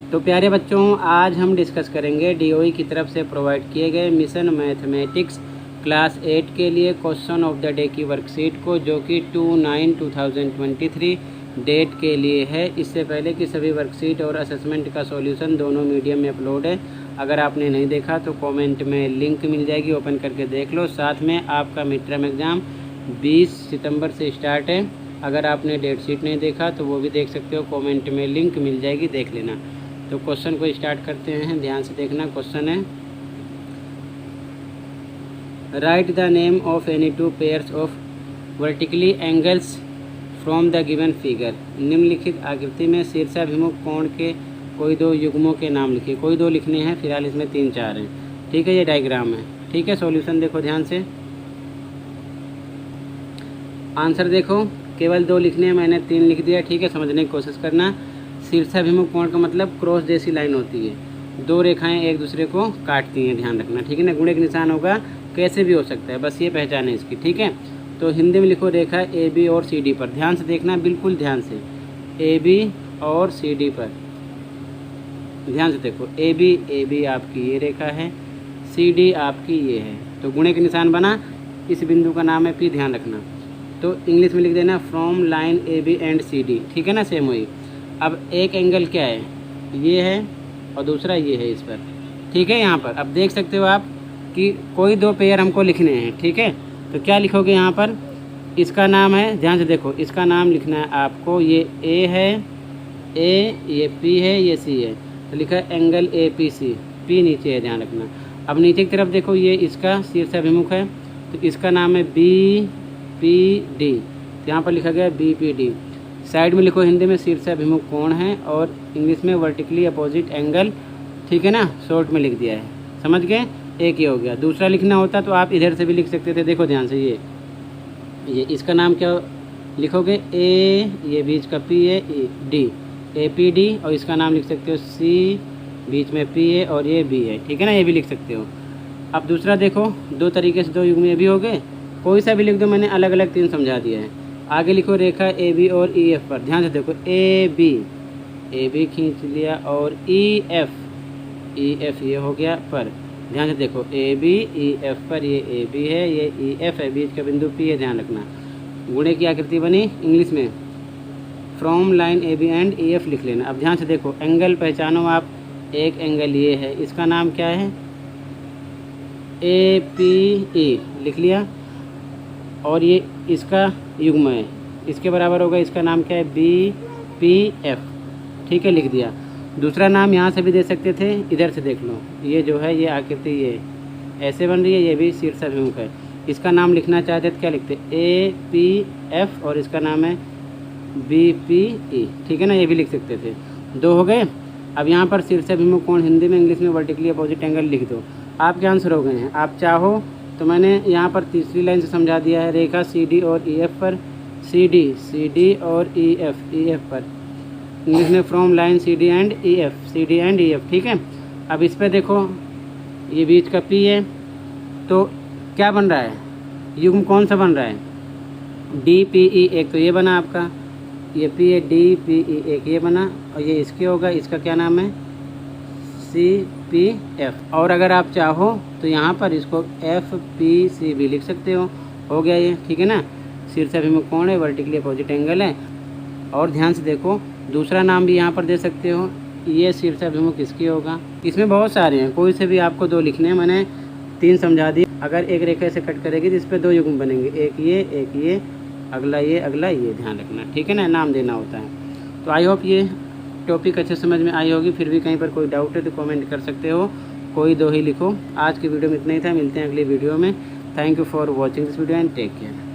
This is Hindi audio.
तो प्यारे बच्चों, आज हम डिस्कस करेंगे डीओई की तरफ से प्रोवाइड किए गए मिशन मैथमेटिक्स क्लास 8 के लिए क्वेश्चन ऑफ द डे की वर्कशीट को, जो कि 2/9/2023 डेट के लिए है। इससे पहले कि सभी वर्कशीट और असेसमेंट का सॉल्यूशन दोनों मीडियम में अपलोड है। अगर आपने नहीं देखा तो कमेंट में लिंक मिल जाएगी, ओपन करके देख लो। साथ में आपका मिड टर्म एग्ज़ाम 20 सितंबर से स्टार्ट है। अगर आपने डेट शीट नहीं देखा तो वो भी देख सकते हो, कमेंट में लिंक मिल जाएगी, देख लेना। तो क्वेश्चन को स्टार्ट करते हैं, ध्यान से देखना। क्वेश्चन है, right the name of any two pairs of vertically angles from the given figure. निम्नलिखित आकृति में शीर्षाभिमुख कोण के कोई दो युग्मों के नाम लिखिए। कोई दो लिखने हैं, फिलहाल इसमें 3-4 हैं। ठीक है, ये डायग्राम है। ठीक है, सॉल्यूशन देखो ध्यान से, आंसर देखो। केवल 2 लिखने हैं, मैंने 3 लिख दिया। ठीक है, समझने की कोशिश करना। शीर्षाभिमुख कोण का मतलब क्रॉस जैसी लाइन होती है, 2 रेखाएं एक दूसरे को काटती हैं, ध्यान रखना। ठीक है ना, गुणे का निशान होगा, कैसे भी हो सकता है, बस ये पहचान है इसकी। ठीक है, तो हिंदी में लिखो रेखा ए बी और सी डी पर। ध्यान से देखना, बिल्कुल ध्यान से। ए बी और सी डी पर ध्यान से देखो। ए बी आपकी ये रेखा है, सी डी आपकी ये है। तो गुणे का निशान बना, इस बिंदु का नाम है पी, ध्यान रखना। तो इंग्लिश में लिख देना from line A B and C D. ठीक है ना, सेम वही। अब एक एंगल क्या है, ये है, और दूसरा ये है इस पर। ठीक है, यहाँ पर अब देख सकते हो आप कि कोई 2 पेयर हमको लिखने हैं। ठीक है, तो क्या लिखोगे यहाँ पर, इसका नाम है, ध्यान से देखो, इसका नाम लिखना है आपको। ये ए है, ए, ये पी है, ये सी है, तो लिखा है angle A P C. P नीचे है, ध्यान रखना। अब नीचे की तरफ देखो, ये इसका शीर्षाभिमुख है, तो इसका नाम है बी पी डी। तो यहाँ पर लिखा गया बी पी डी। साइड में लिखो, हिंदी में शीर्षाभिमुख कोण है, और इंग्लिश में वर्टिकली अपोजिट एंगल। ठीक है ना, शॉर्ट में लिख दिया है, समझ गए। एक ये हो गया। दूसरा लिखना होता तो आप इधर से भी लिख सकते थे। देखो ध्यान से, ये इसका नाम क्या लिखोगे, ए, ये बीच का पी है, डी, ए पी डी, और इसका नाम लिख सकते हो सी, बीच में पी है और ये बी है। ठीक है ना, ये भी लिख सकते हो। अब दूसरा देखो, 2 तरीके से 2 युग्म ये भी हो गए, कोई सा भी लिख दो, मैंने अलग अलग 3 समझा दिया है। आगे लिखो रेखा ए बी और ई एफ पर। ध्यान से देखो, ए बी खींच लिया, और ई एफ ये हो गया पर। ध्यान से देखो, ए बी ई एफ पर, ये ए बी है, ये ई एफ है, बीच का बिंदु पी है, ध्यान रखना। गुणे की आकृति बनी, इंग्लिश में from line A B and E F लिख लेना। अब ध्यान से देखो, एंगल पहचानो आप। एक एंगल ये है, इसका नाम क्या है, ए पी ई लिख लिया, और ये इसका युग्म है, इसके बराबर होगा, इसका नाम क्या है, बी पी एफ। ठीक है, लिख दिया। दूसरा नाम यहाँ से भी दे सकते थे, इधर से देख लो, ये जो है ये आकृति ये ऐसे बन रही है, ये भी शीर्षाभिमुख है। इसका नाम लिखना चाहते तो क्या लिखते, ए पी एफ, और इसका नाम है बी पी ई। ठीक है ना, ये भी लिख सकते थे। 2 हो गए। अब यहाँ पर शीर्षाभिमुख कोण हिंदी में, इंग्लिश में वर्टिकली अपोजिट एंगल लिख दो। आपके आंसर हो गए हैं। आप चाहो तो मैंने यहाँ पर तीसरी लाइन से समझा दिया है, रेखा सी डी और ई एफ पर, सी डी और ई एफ पर, इंग्लिश में from line C D and E F. ठीक है, अब इस पर देखो, ये बीच का पी है, तो क्या बन रहा है, युग्म कौन सा बन रहा है, डी पी ई। एक तो ये बना आपका, ये पी है, डी पी ई, एक ये बना, और ये इसके होगा, इसका क्या नाम है, सी पी एफ। और अगर आप चाहो तो यहाँ पर इसको एफ पी सी भी लिख सकते हो गया ये। ठीक है ना, शीर्षाभिमुख कोण है, वर्टिकली अपोजिट एंगल है। और ध्यान से देखो, दूसरा नाम भी यहाँ पर दे सकते हो, ये शीर्षाभिमुख इसकी होगा। इसमें बहुत सारे हैं, कोई से भी आपको 2 लिखने हैं, मैंने 3 समझा दी। अगर एक रेखा से कट करेगी तो इस पर 2 युग्म बनेंगे, एक ये, अगला ये, ध्यान रखना। ठीक है ना, नाम देना होता है। तो आई होप ये टॉपिक अच्छे समझ में आई होगी। फिर भी कहीं पर कोई डाउट है तो कमेंट कर सकते हो, कोई 2 ही लिखो। आज की वीडियो में इतना ही था, मिलते हैं अगली वीडियो में। Thank you for watching this video and take care.